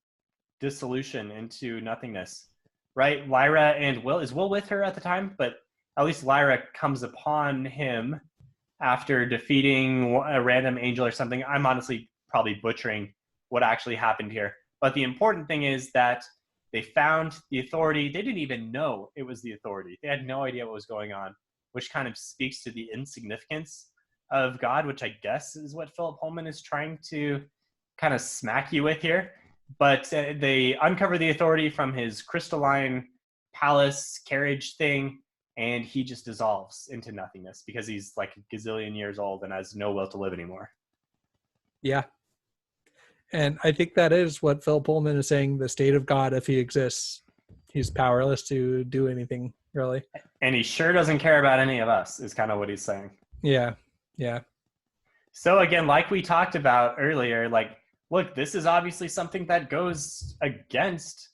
dissolution into nothingness, right? Lyra and is Will with her at the time, but at least Lyra comes upon him after defeating a random angel or something. I'm honestly probably butchering what actually happened here. But the important thing is that they found the Authority. They didn't even know it was the Authority. They had no idea what was going on, which kind of speaks to the insignificance of God, which I guess is what Philip Pullman is trying to kind of smack you with here. But they uncover the Authority from his crystalline palace carriage thing, and he just dissolves into nothingness because he's like a gazillion years old and has no will to live anymore. Yeah. And I think that is what Phil Pullman is saying, the state of God, if he exists, he's powerless to do anything, really. And he sure doesn't care about any of us, is kind of what he's saying. Yeah. Yeah. So again, like we talked about earlier, like, look, this is obviously something that goes against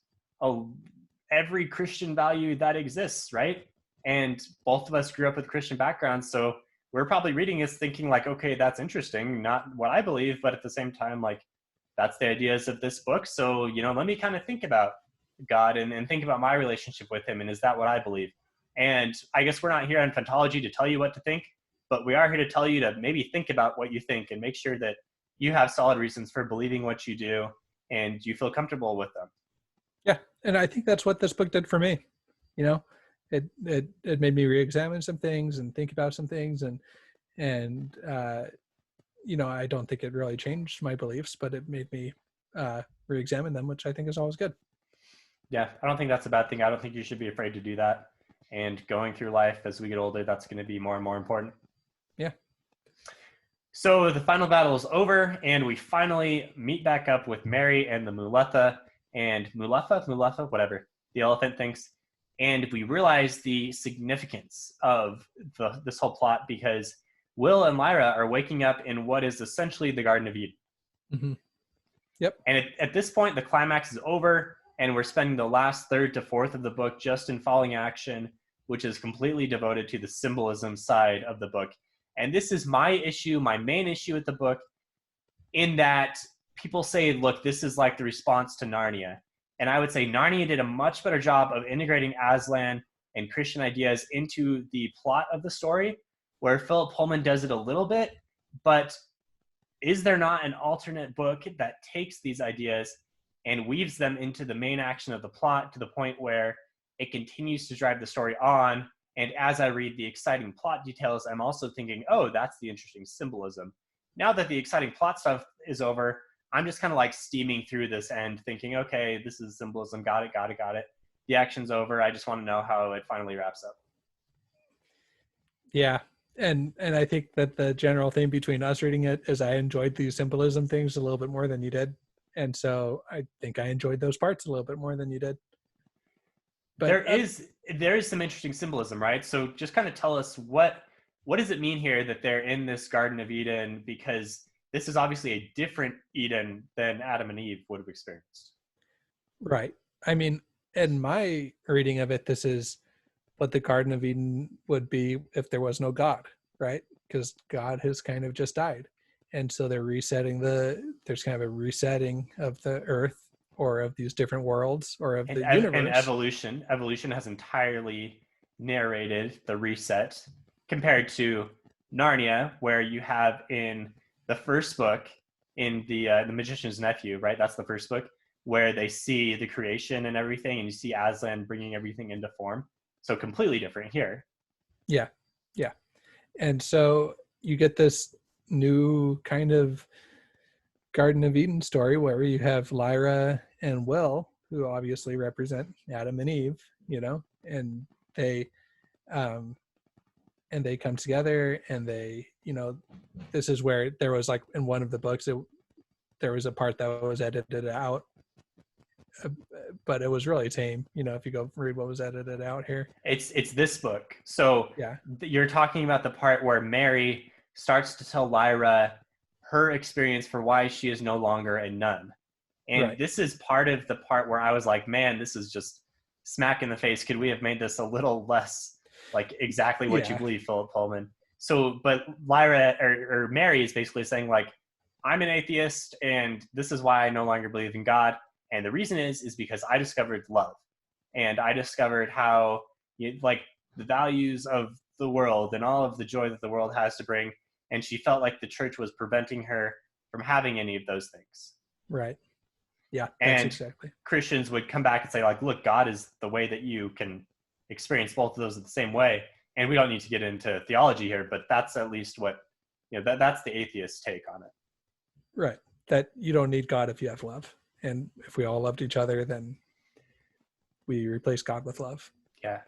every Christian value that exists, right? And both of us grew up with Christian backgrounds, so we're probably reading this thinking like, okay, that's interesting, not what I believe, but at the same time, like, that's the ideas of this book. So, let me kind of think about God and think about my relationship with him, and is that what I believe? And I guess we're not here on Phantology to tell you what to think, but we are here to tell you to maybe think about what you think and make sure that you have solid reasons for believing what you do and you feel comfortable with them. Yeah. And I think that's what this book did for me. It made me re-examine some things and think about some things, and I don't think it really changed my beliefs, but it made me re-examine them, which I think is always good. Yeah, I don't think that's a bad thing. I don't think you should be afraid to do that. And going through life as we get older, that's going to be more and more important. Yeah. So the final battle is over, and we finally meet back up with Mary and the Muletha, and Muletha, whatever the elephant thinks. And we realize the significance of this whole plot because Will and Lyra are waking up in what is essentially the Garden of Eden. Mm-hmm. Yep. And at this point, the climax is over, and we're spending the last third to fourth of the book just in following action, which is completely devoted to the symbolism side of the book. And this is my issue, my main issue with the book, in that people say, look, this is like the response to Narnia. And I would say Narnia did a much better job of integrating Aslan and Christian ideas into the plot of the story, where Philip Pullman does it a little bit. But is there not an alternate book that takes these ideas and weaves them into the main action of the plot to the point where it continues to drive the story on? And as I read the exciting plot details, I'm also thinking, oh, that's the interesting symbolism. Now that the exciting plot stuff is over, I'm just kind of like steaming through this end thinking, okay, this is symbolism. Got it. The action's over. I just want to know how it finally wraps up. Yeah. And I think that the general theme between us reading it is I enjoyed the symbolism things a little bit more than you did. And so I think I enjoyed those parts a little bit more than you did. But there is some interesting symbolism, right? So just kind of tell us what does it mean here that they're in this Garden of Eden, because this is obviously a different Eden than Adam and Eve would have experienced. Right. I mean, in my reading of it, this is what the Garden of Eden would be if there was no God, right? Because God has kind of just died. And so they're resetting there's kind of a resetting of the earth or of these different worlds or of the universe. And evolution has entirely narrated the reset compared to Narnia, where you have in the first book, in the Magician's Nephew, right? That's the first book, where they see the creation and everything, and you see Aslan bringing everything into form. So completely different here. Yeah. And so you get this new kind of Garden of Eden story where you have Lyra and Will, who obviously represent Adam and Eve, and they come together, and they, this is where there was, like, in one of the books, there was a part that was edited out, but it was really tame. If you go read what was edited out here, it's this book. So yeah, you're talking about the part where Mary starts to tell Lyra her experience for why she is no longer a nun. And right. This is part of the part where I was like, man, this is just smack in the face. Could we have made this a little less like exactly what you believe, Philip Pullman? So, but Lyra or Mary is basically saying, like, I'm an atheist and this is why I no longer believe in God. And the reason is because I discovered love, and I discovered how like the values of the world and all of the joy that the world has to bring. And she felt like the church was preventing her from having any of those things. Right. Yeah. And exactly. Christians would come back and say, like, look, God is the way that you can experience both of those in the same way. And we don't need to get into theology here, but that's at least what, that's the atheist take on it. Right. That you don't need God if you have love. And if we all loved each other, then we replace God with love. Yeah.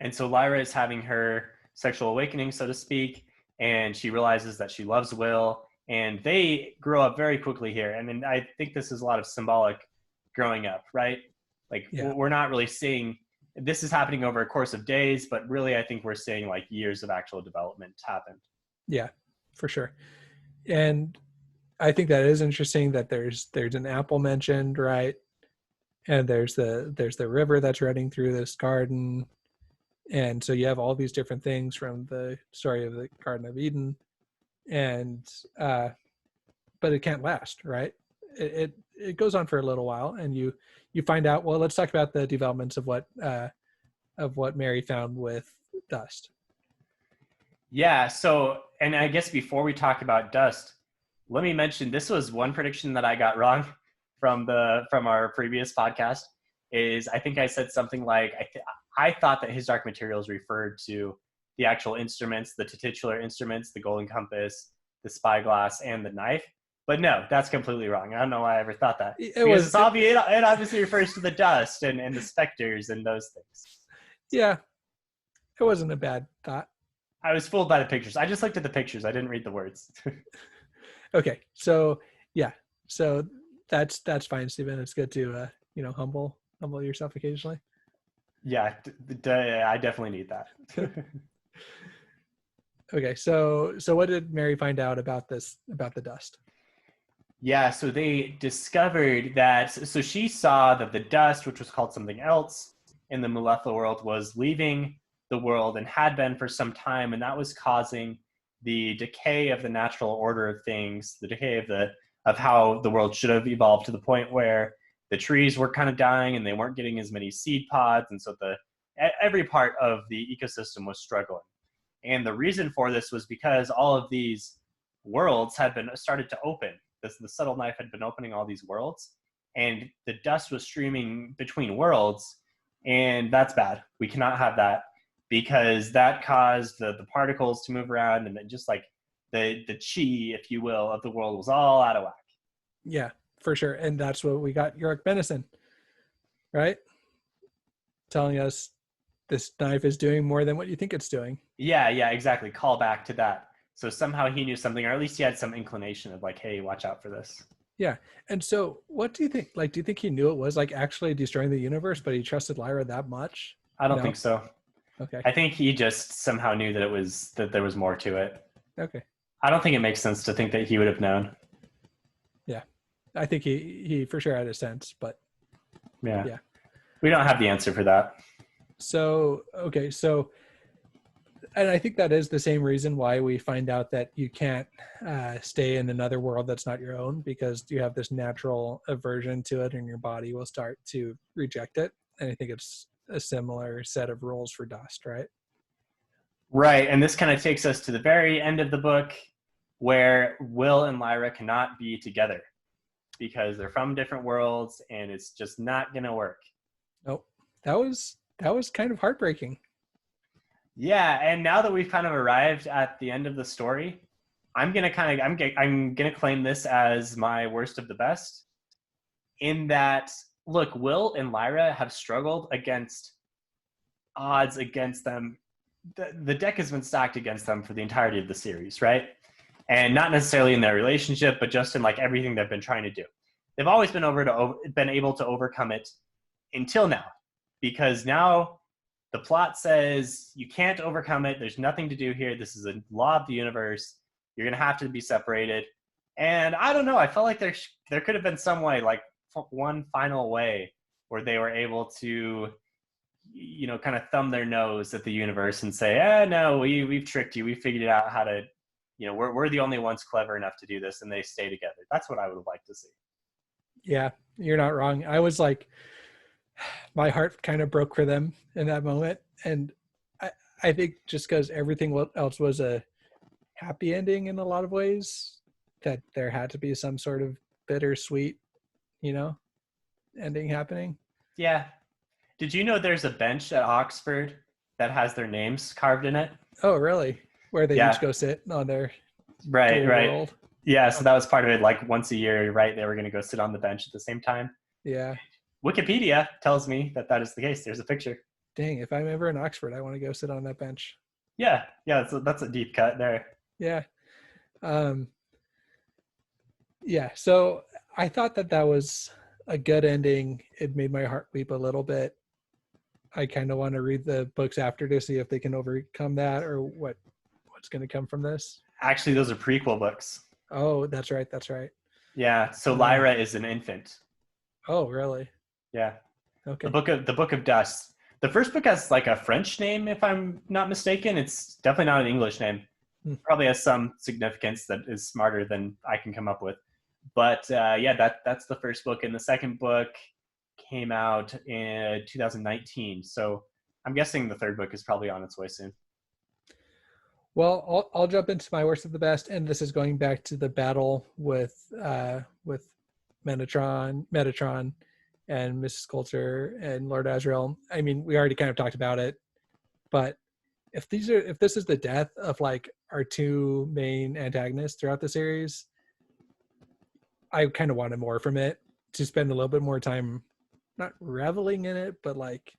And so Lyra is having her sexual awakening, so to speak, and she realizes that she loves Will, and they grow up very quickly here. And then I think this is a lot of symbolic growing up, right? Like, we're not really seeing, this is happening over a course of days, but really I think we're seeing like years of actual development happen. Yeah, for sure. And I think that is interesting that there's an apple mentioned, right? And there's the river that's running through this garden. And so you have all these different things from the story of the Garden of Eden, and but it can't last, right? It goes on for a little while, and you find out. Well, let's talk about the developments of what Mary found with dust. Yeah. So, and I guess before we talk about dust, let me mention this was one prediction that I got wrong from our previous podcast. Is I think I said something like I thought that his dark materials referred to the actual instruments, the titular instruments, the golden compass, the spyglass, and the knife. But no, that's completely wrong. I don't know why I ever thought that. It obviously refers to the dust and the specters and those things. Yeah, it wasn't a bad thought. I was fooled by the pictures. I just looked at the pictures. I didn't read the words. Okay, so yeah, so that's fine, Stephen. It's good to humble yourself occasionally. Yeah, I definitely need that. Okay, so what did Mary find out about the dust? Yeah, so they discovered that, so she saw that the dust, which was called something else in the Muletha world, was leaving the world and had been for some time, and that was causing the decay of the natural order of things, the decay of how the world should have evolved, to the point where the trees were kind of dying and they weren't getting as many seed pods, and so every part of the ecosystem was struggling. And the reason for this was because all of these worlds had been started to open. The subtle knife had been opening all these worlds, and the dust was streaming between worlds, and that's bad. We cannot have that, because that caused the particles to move around, and then just like the chi, if you will, of the world was all out of whack. Yeah, for sure. And that's what we got Yorick Benison, right? Telling us this knife is doing more than what you think it's doing. Yeah, exactly. Call back to that. So somehow he knew something, or at least he had some inclination of like, hey, watch out for this. Yeah. And so what do you think? Like, do you think he knew it was like actually destroying the universe, but he trusted Lyra that much? I don't think so. Okay. I think he just somehow knew that there was more to it. Okay. I don't think it makes sense to think that he would have known. Yeah. I think he for sure had a sense, but yeah. We don't have the answer for that. So, okay. So, and I think that is the same reason why we find out that you can't stay in another world that's not your own, because you have this natural aversion to it and your body will start to reject it. And I think it's a similar set of rules for dust, right? Right. And this kind of takes us to the very end of the book, where Will and Lyra cannot be together because they're from different worlds, and it's just not going to work. Nope. That was kind of heartbreaking. Yeah, and now that we've kind of arrived at the end of the story, I'm gonna claim this as my worst of the best. In that, look, Will and Lyra have struggled against odds against them. The deck has been stacked against them for the entirety of the series, right? And not necessarily in their relationship, but just in like everything they've been trying to do. They've always been able to overcome it until now, because now the plot says you can't overcome it. There's nothing to do here. This is a law of the universe. You're going to have to be separated. And I don't know. I felt like there could have been some way, like one final way, where they were able to, kind of thumb their nose at the universe and say, no, we've tricked you. We figured out how to, we're the only ones clever enough to do this, and they stay together. That's what I would have liked to see. Yeah, you're not wrong. I was like, my heart kind of broke for them in that moment. And I think just because everything else was a happy ending in a lot of ways, that there had to be some sort of bittersweet, ending happening. Yeah. Did you know there's a bench at Oxford that has their names carved in it? Oh, really? Where they each go sit on their right. world? Yeah, so that was part of it. Like once a year, right? They were going to go sit on the bench at the same time. Yeah. Wikipedia tells me that is the case. There's a picture. Dang, if I'm ever in Oxford, I want to go sit on that bench. Yeah, that's a deep cut there. Yeah. Yeah, so I thought that was a good ending. It made my heart weep a little bit. I kind of want to read the books after to see if they can overcome that, or what's going to come from this. Actually, those are prequel books. Oh, that's right. Yeah, so Lyra is an infant. Oh, really? Yeah. Okay. The Book of Dust. The first book has like a French name, if I'm not mistaken. It's definitely not an English name. Probably has some significance that is smarter than I can come up with. But that's the first book, and the second book came out in 2019. So I'm guessing the third book is probably on its way soon. Well, I'll jump into my worst of the best, and this is going back to the battle with Metatron and Mrs. Coulter and Lord Azrael. I mean, we already kind of talked about it, but if this is the death of like our two main antagonists throughout the series, I kind of wanted more from it, to spend a little bit more time not reveling in it, but like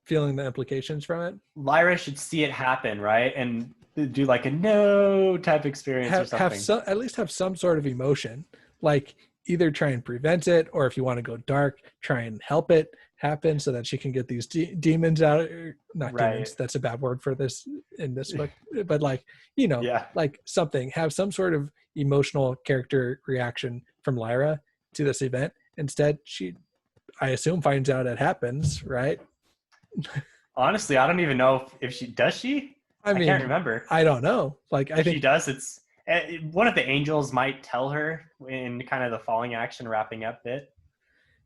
feeling the implications from it. Lyra should see it happen, right? And do like a no type experience or have something. some, at least have some sort of emotion, like either try and prevent it, or if you want to go dark, try and help it happen so that she can get these demons out. Not Right. demons, that's a bad word for this in this book, but like, you know, Yeah. like something, have some sort of emotional character reaction from Lyra to this event. Instead, she, I assume, finds out it happens, right? Honestly, I don't even know if she does. I I can't mean, remember. I don't know. Like, I If she think, does, it's one of the angels might tell her in kind of the falling action wrapping up bit.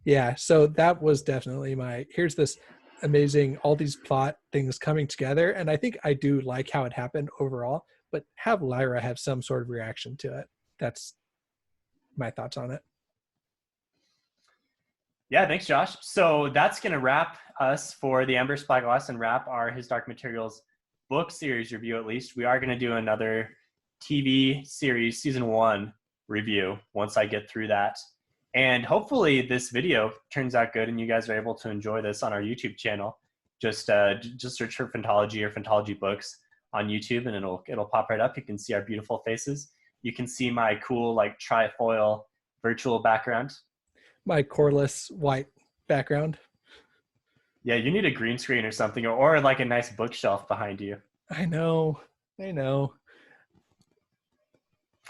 yeah. So that was definitely my, here's this amazing, all these plot things coming together. And I think I do like how it happened overall, but have Lyra have some sort of reaction to it. That's my thoughts on it. Yeah, thanks, Josh. So that's going to wrap us for the Ember Spyglass and wrap our His Dark Materials book series review. At least we are going to do another TV series season 1 review once I get through that. And hopefully this video turns out good and you guys are able to enjoy this on our YouTube channel. Just search for Phantology or Phantology Books on YouTube and it'll pop right up. You can see our beautiful faces. You can see my cool like trifoil virtual background. My coreless white background. Yeah, you need a green screen or something, or like a nice bookshelf behind you. I know.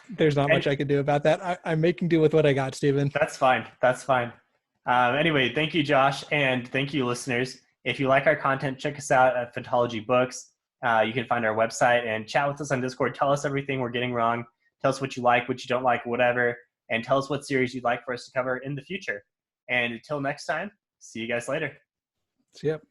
There's not much And I can do about that. I'm making do with what I got, Stephen. that's fine. That's fine. Anyway, thank you, Josh, and thank you, listeners. If you like our content, check us out at Phantology Books. You can find our website and chat with us on Discord. Tell us everything we're getting wrong. Tell us what you like, what you don't like, whatever, and tell us what series you'd like for us to cover in the future. And until next time, see you guys later. So, yep.